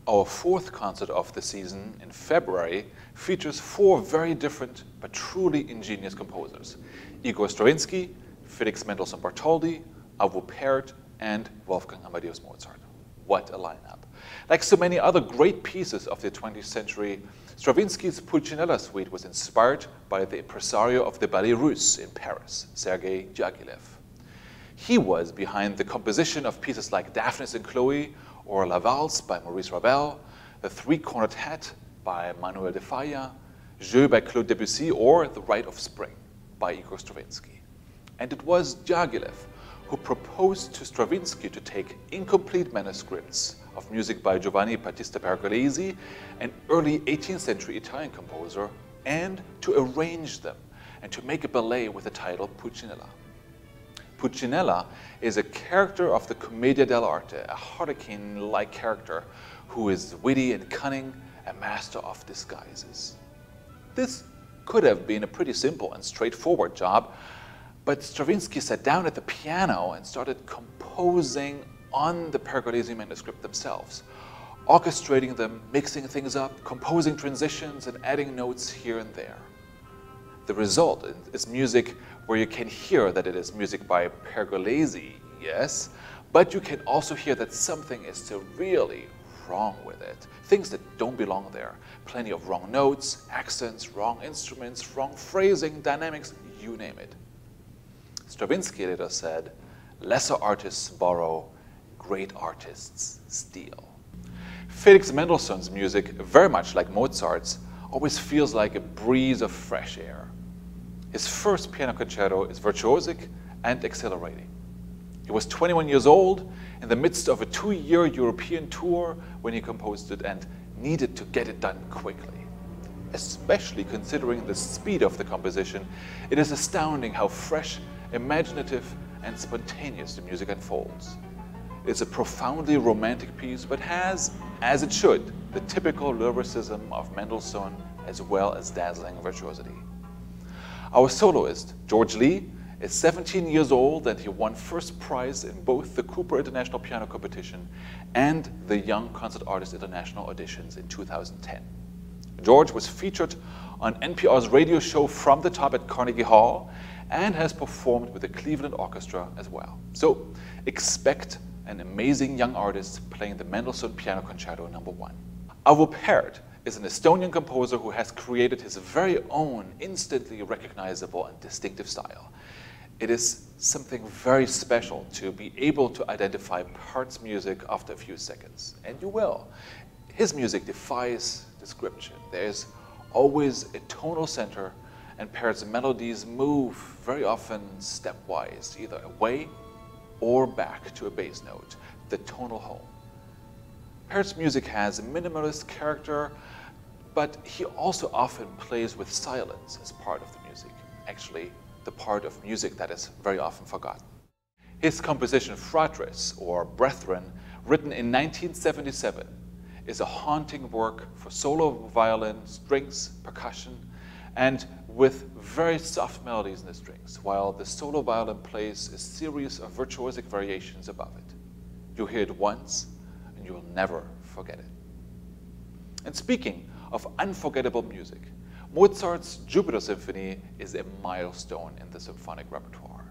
Our fourth concert of the season in February features four very different but truly ingenious composers: Igor Stravinsky, Felix Mendelssohn Bartholdy, PÄRT, and Wolfgang Amadeus Mozart. What a lineup. Like so many other great pieces of the 20th century, Stravinsky's Pulcinella suite was inspired by the impresario of the Ballet Russe in Paris, Sergei Diaghilev. He was behind the composition of pieces like Daphnis and Chloe, or La Valse by Maurice Ravel, The Three-Cornered Hat by Manuel de Falla, Jeux by Claude Debussy, or The Rite of Spring by Igor Stravinsky. And it was Diaghilev who proposed to Stravinsky to take incomplete manuscripts of music by Giovanni Battista Pergolesi, an early 18th century Italian composer, and to arrange them and to make a ballet with the title Pulcinella. Pulcinella is a character of the Commedia dell'arte, a harlequin-like character who is witty and cunning, a master of disguises. This could have been a pretty simple and straightforward job, but Stravinsky sat down at the piano and started composing on the Pergolesi manuscript themselves, orchestrating them, mixing things up, composing transitions, and adding notes here and there. The result is music where you can hear that it is music by Pergolesi, yes, but you can also hear that something is still really wrong with it. Things that don't belong there. Plenty of wrong notes, accents, wrong instruments, wrong phrasing, dynamics, you name it. Stravinsky later said, "Lesser artists borrow, great artists steal." Felix Mendelssohn's music, very much like Mozart's, always feels like a breeze of fresh air. His first piano concerto is virtuosic and exhilarating. He was 21 years old in the midst of a 2-year European tour when he composed it and needed to get it done quickly. Especially considering the speed of the composition, it is astounding how fresh, imaginative, and spontaneous the music unfolds. It is a profoundly romantic piece, but has, as it should, the typical lyricism of Mendelssohn as well as dazzling virtuosity. Our soloist, George Lee, is 17 years old and he won first prize in both the Cooper International Piano Competition and the Young Concert Artist International auditions in 2010. George was featured on NPR's radio show From the Top at Carnegie Hall and has performed with the Cleveland Orchestra as well. So expect an amazing young artist playing the Mendelssohn Piano Concerto No. 1. PÄRT is an Estonian composer who has created his very own instantly recognizable and distinctive style. It is something very special to be able to identify PÄRT's music after a few seconds, and you will. His music defies description. There's always a tonal center, and PÄRT's melodies move very often stepwise, either away or back to a bass note, the tonal home. PÄRT's music has a minimalist character, but he also often plays with silence as part of the music, actually the part of music that is very often forgotten. His composition Fratres, or Brethren, written in 1977, is a haunting work for solo violin, strings, percussion, and with very soft melodies in the strings, while the solo violin plays a series of virtuosic variations above it. You'll hear it once, and you will never forget it. And speaking of unforgettable music, Mozart's Jupiter Symphony is a milestone in the symphonic repertoire.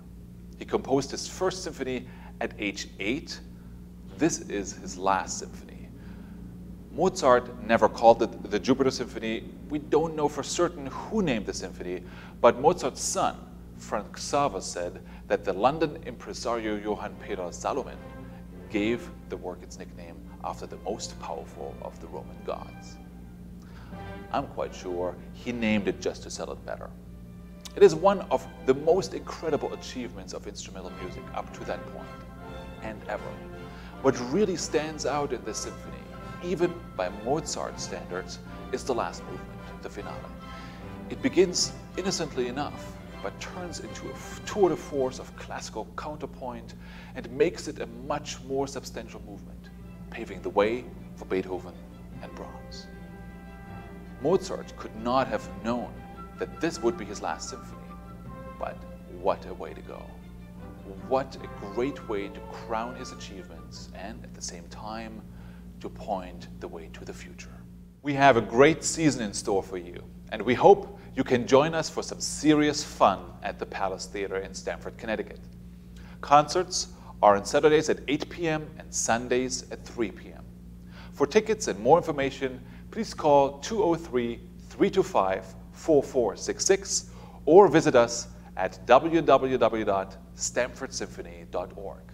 He composed his first symphony at age 8. This is his last symphony. Mozart never called it the Jupiter Symphony. We don't know for certain who named the symphony, but Mozart's son, Franz Xaver, said that the London impresario Johann Peter Salomon gave the work its nickname after the most powerful of the Roman gods. I'm quite sure he named it just to sell it better. It is one of the most incredible achievements of instrumental music up to that point, and ever. What really stands out in this symphony, even by Mozart standards, is the last movement, the finale. It begins innocently enough, but turns into a tour de force of classical counterpoint and makes it a much more substantial movement, paving the way for Beethoven and Brahms. Mozart could not have known that this would be his last symphony, but what a way to go. What a great way to crown his achievements and at the same time to point the way to the future. We have a great season in store for you, and we hope you can join us for some serious fun at the Palace Theater in Stamford, Connecticut. Concerts are on Saturdays at 8 p.m. and Sundays at 3 p.m. For tickets and more information, please call 203-325-4466 or visit us at www.stamfordsymphony.org.